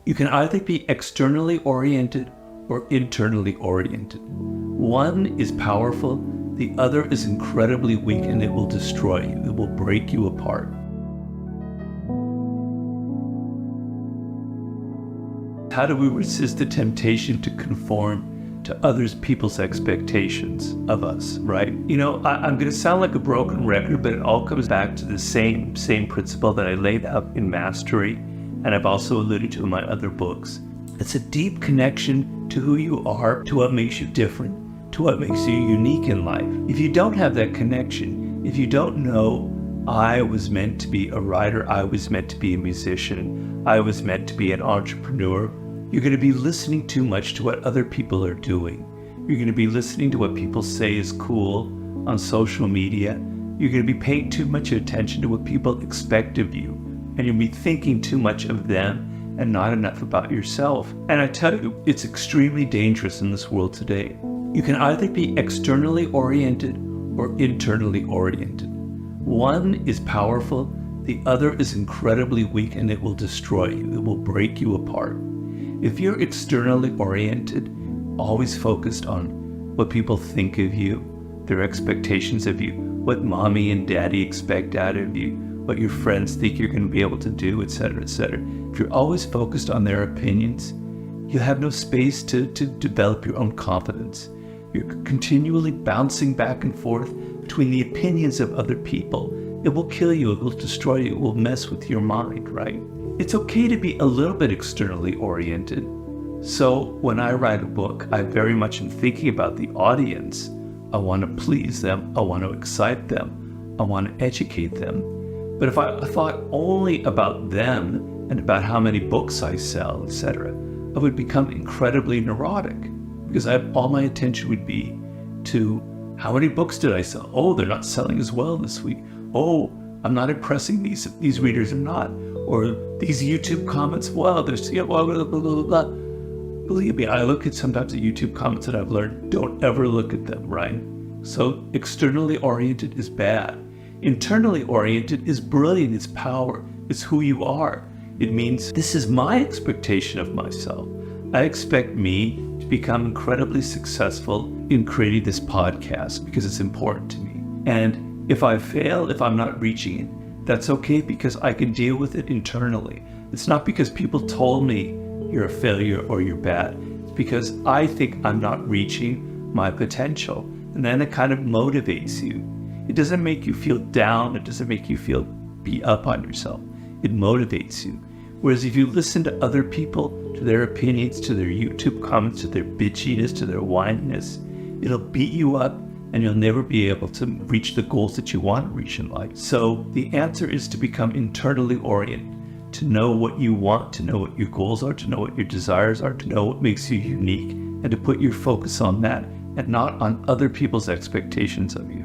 You can either be externally oriented or internally oriented. One is powerful, the other is incredibly weak, and it will destroy you. It will break you apart. How do we resist the temptation to conform to others people's expectations of us, right? I'm going to sound like a broken record, but it all comes back to the same principle that I laid out in Mastery, and I've also alluded to in my other books. It's a deep connection to who you are, to what makes you different, to what makes you unique in life. If you don't have that connection, if you don't know, I was meant to be a writer, I was meant to be a musician, I was meant to be an entrepreneur, you're going to be listening too much to what other people are doing. You're going to be listening to what people say is cool on social media. You're going to be paying too much attention to what people expect of you. And you'll be thinking too much of them and not enough about yourself. And I tell you, it's extremely dangerous in this world today. You can either be externally oriented or internally oriented. One is powerful, the other is incredibly weak, and it will destroy you. It will break you apart. If you're externally oriented, always focused on what people think of you, their expectations of you, what mommy and daddy expect out of you, what your friends think you're going to be able to do, etc., etc. If you're always focused on their opinions, you have no space to develop your own confidence. You're continually bouncing back and forth between the opinions of other people. It will kill you, it will destroy you, it will mess with your mind, right? It's okay to be a little bit externally oriented. So when I write a book, I very much am thinking about the audience. I want to please them, I want to excite them, I want to educate them. But if I thought only about them and about how many books I sell, etc., I would become incredibly neurotic, because all my attention would be to how many books did I sell? Oh, they're not selling as well this week. Oh, I'm not impressing these readers or not. Or these YouTube comments, well, there's, blah, blah, blah, blah, blah. Believe me, I look at sometimes the YouTube comments that I've learned, don't ever look at them, right? So externally oriented is bad. Internally oriented is brilliant, it's power, it's who you are. It means this is my expectation of myself. I expect me to become incredibly successful in creating this podcast because it's important to me. And if I fail, if I'm not reaching it, that's okay, because I can deal with it internally. It's not because people told me you're a failure or you're bad. It's because I think I'm not reaching my potential. And then it kind of motivates you. It doesn't make you feel down. It doesn't make you feel beat up on yourself. It motivates you. Whereas if you listen to other people, to their opinions, to their YouTube comments, to their bitchiness, to their whininess, it'll beat you up, and you'll never be able to reach the goals that you want to reach in life. So the answer is to become internally oriented, to know what you want, to know what your goals are, to know what your desires are, to know what makes you unique, and to put your focus on that and not on other people's expectations of you.